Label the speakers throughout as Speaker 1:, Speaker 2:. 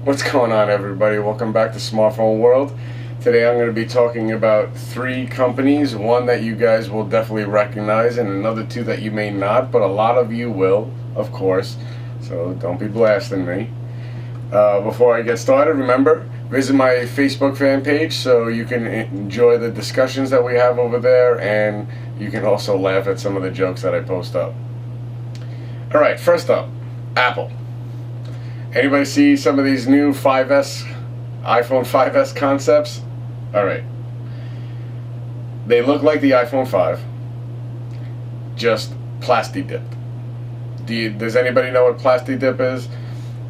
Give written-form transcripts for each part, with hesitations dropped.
Speaker 1: What's going on, everybody? Welcome back to Smartphone World. Today I'm going to be talking about 3 companies, one that you guys will definitely recognize and another 2 that you may not, but a lot of you will, of course, so don't be blasting me. Before I get started, remember, visit my Facebook fan page so you can enjoy the discussions that we have over there, and you can also laugh at some of the jokes that I post up. Alright, first up, Apple. Anybody see some of these new 5S, iPhone 5S concepts? Alright. They look like the iPhone 5, just plastic dipped. Does anybody know what plastic dip is?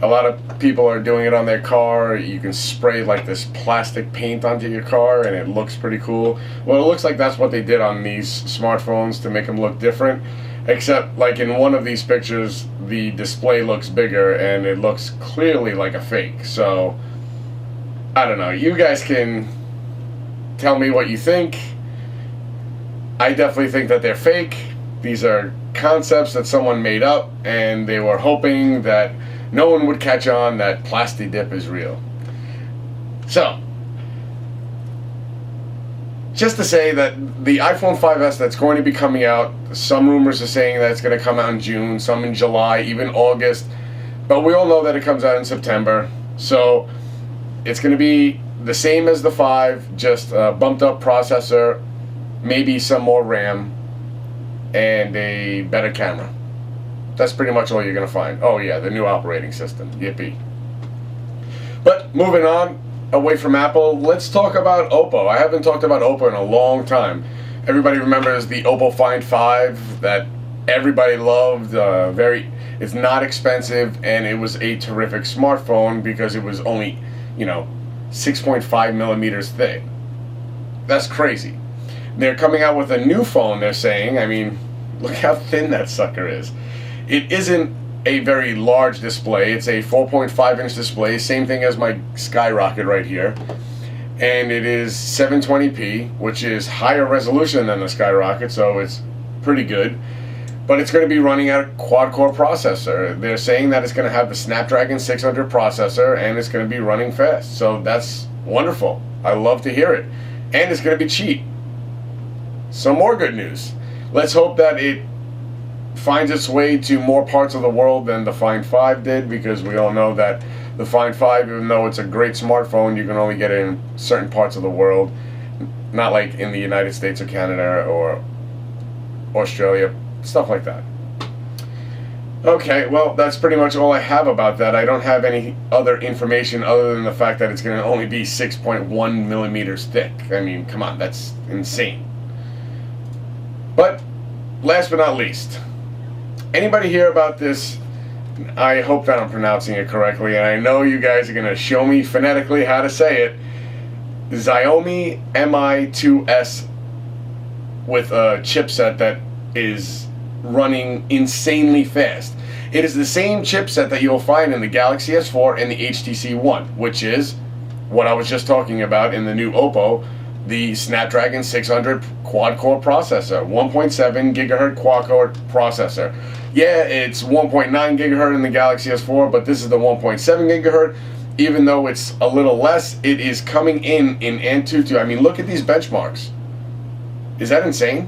Speaker 1: A lot of people are doing it on their car. You can spray like this plastic paint onto your car and it looks pretty cool. Well, it looks like that's what they did on these smartphones to make them look different. Except, like in one of these pictures, the display looks bigger and it looks clearly like a fake. So, I don't know. You guys can tell me what you think. I definitely think that they're fake. These are concepts that someone made up, and they were hoping that no one would catch on that plastic dip is real. So, just to say that the iPhone 5S that's going to be coming out, some rumors are saying that it's going to come out in June, some in July, even August, but we all know that it comes out in September. So it's going to be the same as the 5, just a bumped up processor, maybe some more RAM, and a better camera. That's pretty much all you're going to find. Oh yeah, the new operating system. Yippee. But moving on, away from Apple, let's talk about Oppo. I haven't talked about Oppo in a long time. Everybody remembers the Oppo Find 5 that everybody loved. It's not expensive, and it was a terrific smartphone because it was only, 6.5 millimeters thick. That's crazy. They're coming out with a new phone, they're saying. I mean, look how thin that sucker is. It isn't a very large display. It's a 4.5-inch display, same thing as my Skyrocket right here, and it is 720p, which is higher resolution than the Skyrocket, so it's pretty good. But it's going to be running at a quad-core processor. They're saying that it's going to have the Snapdragon 600 processor, and it's going to be running fast, so that's wonderful. I love to hear it. And it's going to be cheap. Some more good news. Let's hope that it finds its way to more parts of the world than the Find 5 did, because we all know that the Find 5, even though it's a great smartphone, you can only get it in certain parts of the world, not like in the United States or Canada or Australia, stuff like that. Okay, well, that's pretty much all I have about that. I don't have any other information other than the fact that it's going to only be 6.1 millimeters thick. I mean, come on, that's insane. But last but not least, anybody hear about this? I hope that I'm pronouncing it correctly, and I know you guys are going to show me phonetically how to say it. Xiaomi Mi2S with a chipset that is running insanely fast. It is the same chipset that you'll find in the Galaxy S4 and the HTC One, which is what I was just talking about in the new Oppo, the Snapdragon 600 quad-core processor, 1.7 gigahertz quad-core processor. Yeah, it's 1.9 gigahertz in the Galaxy S4, but this is the 1.7 gigahertz. Even though it's a little less, it is coming in Antutu. I mean, look at these benchmarks. Is that insane?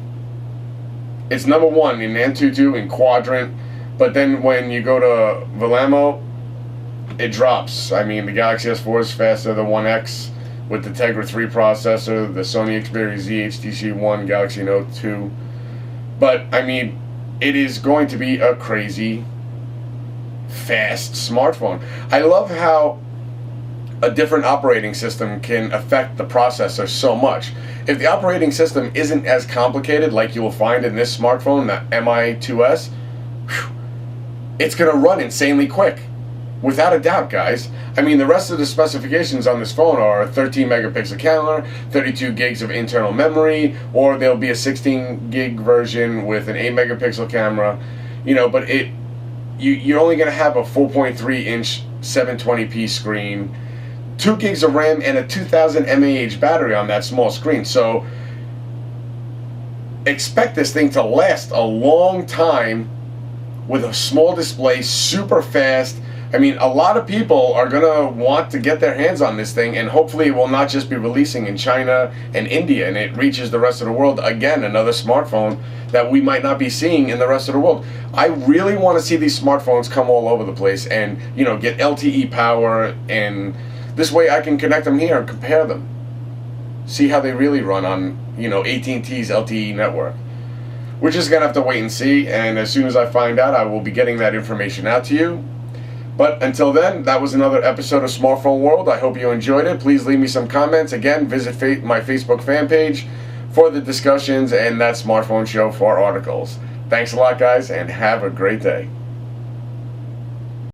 Speaker 1: It's number 1 in Antutu, in Quadrant, but then when you go to Vellamo, it drops. I mean, the Galaxy S4 is faster than 1X with the Tegra 3 processor, the Sony Xperia Z, HTC One, Galaxy Note 2. But, I mean, it is going to be a crazy, fast smartphone. I love how a different operating system can affect the processor so much. If the operating system isn't as complicated like you will find in this smartphone, the Mi2S, it's going to run insanely quick. Without a doubt, guys. I mean, the rest of the specifications on this phone are a 13 megapixel camera, 32 gigs of internal memory, or there'll be a 16 gig version with an 8 megapixel camera. But you're only going to have a 4.3 inch 720p screen, 2 gigs of RAM, and a 2000 mAh battery on that small screen. So expect this thing to last a long time with a small display, super fast, I mean, a lot of people are going to want to get their hands on this thing, and hopefully it will not just be releasing in China and India, and it reaches the rest of the world. Again, another smartphone that we might not be seeing in the rest of the world. I really want to see these smartphones come all over the place and, you know, get LTE power, and this way I can connect them here and compare them. See how they really run on, you know, AT&T's LTE network. We're just going to have to wait and see, and as soon as I find out, I will be getting that information out to you. But until then, that was another episode of Smartphone World. I hope you enjoyed it. Please leave me some comments. Again, visit my Facebook fan page for the discussions and that smartphone show for articles. Thanks a lot, guys, and have a great day.